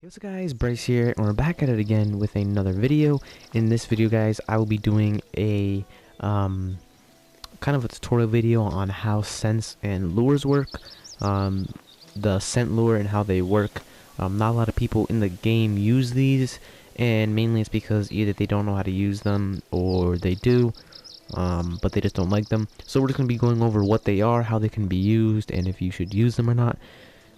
Hey, what's up guys, Bryce here, and we're back at it again with another video. In this video guys, I will be doing a kind of a tutorial video on how scents and lures work, the scent lure and how they work. Not a lot of people in the game use these, and mainly it's because either they don't know how to use them or they do, but they just don't like them. So we're just going to be going over what they are, how they can be used, and if you should use them or not.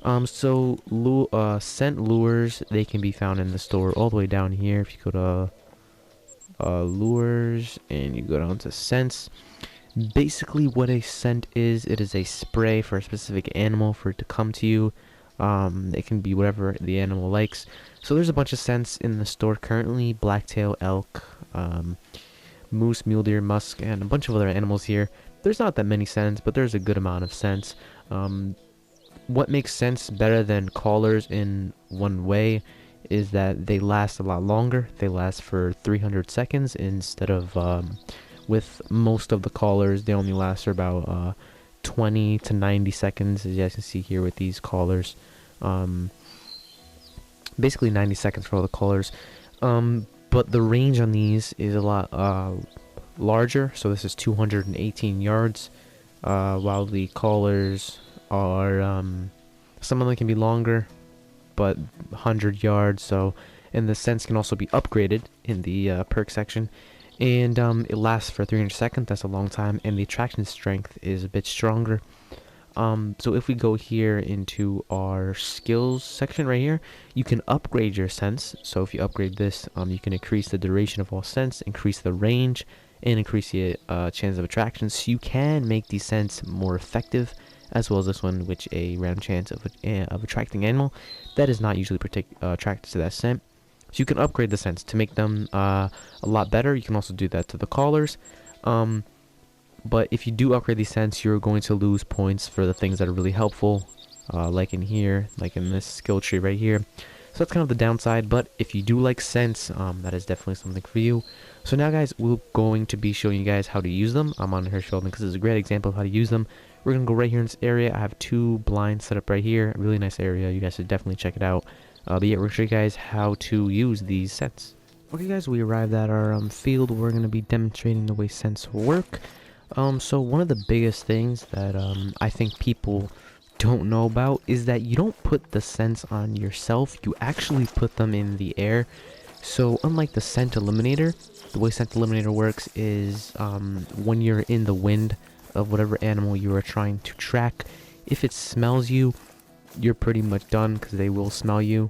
Scent lures, they can be found in the store all the way down here. If you go to lures and you go down to scents, basically what a scent is, it is a spray for a specific animal for it to come to you. It can be whatever the animal likes. So there's a bunch of scents in the store currently: blacktail, elk, moose, mule deer, musk, and a bunch of other animals here. There's not that many scents, but there's a good amount of scents. What makes sense better than collars in one way is that they last a lot longer. They last for 300 seconds instead of with most of the collars, they only last for about 20 to 90 seconds, as you guys can see here with these collars. Basically 90 seconds for all the collars. But the range on these is a lot larger. So this is 218 yards, while the collars are some of them can be longer, but 100 yards. So, and the scents can also be upgraded in the perk section, and it lasts for 300 seconds. That's a long time, and the attraction strength is a bit stronger. So if we go here into our skills section right here, you can upgrade your scents. So if you upgrade this, you can increase the duration of all scents, increase the range, and increase the chance of attraction. So you can make these scents more effective, as well as this one, which a random chance of attracting animal that is not usually attracted to that scent. So you can upgrade the scents to make them a lot better. You can also do that to the collars. But if you do upgrade these scents, you're going to lose points for the things that are really helpful, like in here, like in this skill tree right here. So that's kind of the downside, but if you do like scents, that is definitely something for you. So now guys, we're going to be showing you guys how to use them. I'm on here showing them because it's a great example of how to use them. We're going to go right here in this area. I have 2 blinds set up right here. A really nice area. You guys should definitely check it out. But yeah, we're going to show you guys how to use these scents. Okay guys, we arrived at our field. We're going to be demonstrating the way scents work. So one of the biggest things that I think people don't know about is that you don't put the scents on yourself. You actually put them in the air. So unlike the scent eliminator, the way scent eliminator works is when you're in the wind of whatever animal you are trying to track, if it smells you, you're pretty much done, because they will smell you,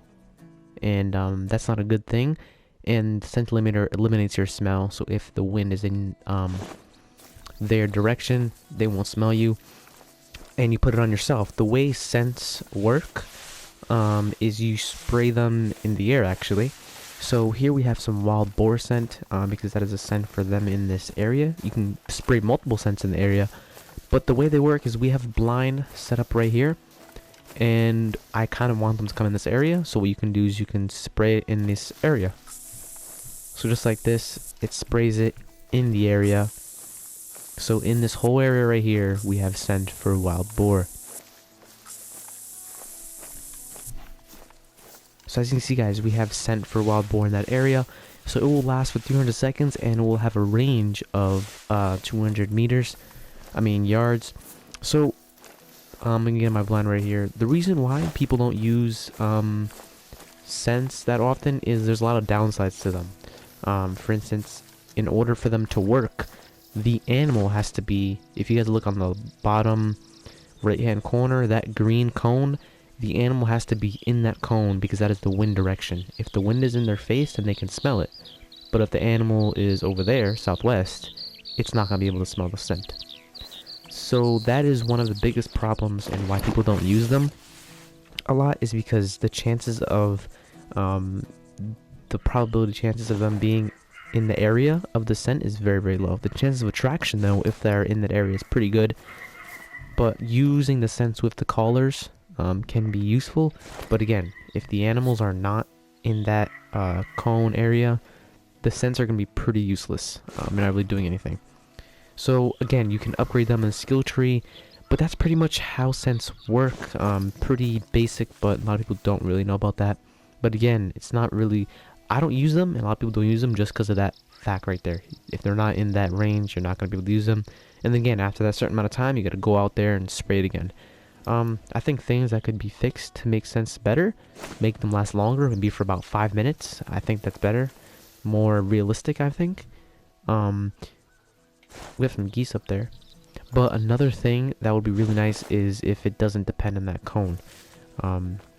and that's not a good thing. And scent eliminator eliminates your smell, so if the wind is in their direction, they won't smell you, and you put it on yourself. The way scents work is you spray them in the air, actually. So here we have some wild boar scent, because that is a scent for them in this area. You can spray multiple scents in the area, but the way they work is we have a blind set up right here, and I kind of want them to come in this area. So what you can do is you can spray it in this area. So just like this, it sprays it in the area. So in this whole area right here, we have scent for wild boar. So as you can see guys, we have scent for wild boar in that area. So it will last for 300 seconds, and it will have a range of 200 yards. So I'm gonna get my blind right here. The reason why people don't use scents that often is there's a lot of downsides to them. For instance, in order for them to work, the animal has to be, if you guys look on the bottom right hand corner, that green cone, the animal has to be in that cone, because that is the wind direction. If the wind is in their face, then they can smell it. But if the animal is over there, southwest, it's not going to be able to smell the scent. So that is one of the biggest problems, and why people don't use them a lot is because the chances of, the probability chances of them being in the area of the scent is very, very low. The chances of attraction, though, if they're in that area, is pretty good. But using the scents with the collars can be useful, but again, if the animals are not in that cone area, the scents are going to be pretty useless. You're not really doing anything. So again, you can upgrade them in the skill tree, but that's pretty much how scents work. Pretty basic, but a lot of people don't really know about that. But again, it's not really, I don't use them, and a lot of people don't use them just because of that fact right there. If they're not in that range, you're not going to be able to use them. And then again, after that certain amount of time, you got to go out there and spray it again. I think things that could be fixed to make sense better, make them last longer, maybe for about 5 minutes. I think that's better, more realistic, I think. We have some geese up there. But another thing that would be really nice is if it doesn't depend on that cone.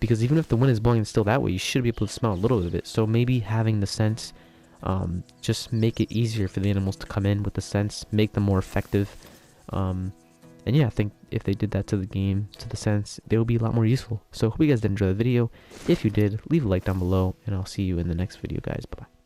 Because even if the wind is blowing still that way, you should be able to smell a little bit of it. So maybe having the scents, just make it easier for the animals to come in with the scents, make them more effective. And yeah, I think if they did that to the game, to the scents, they would be a lot more useful. So hope you guys did enjoy the video. If you did, leave a like down below, and I'll see you in the next video, guys. Bye-bye.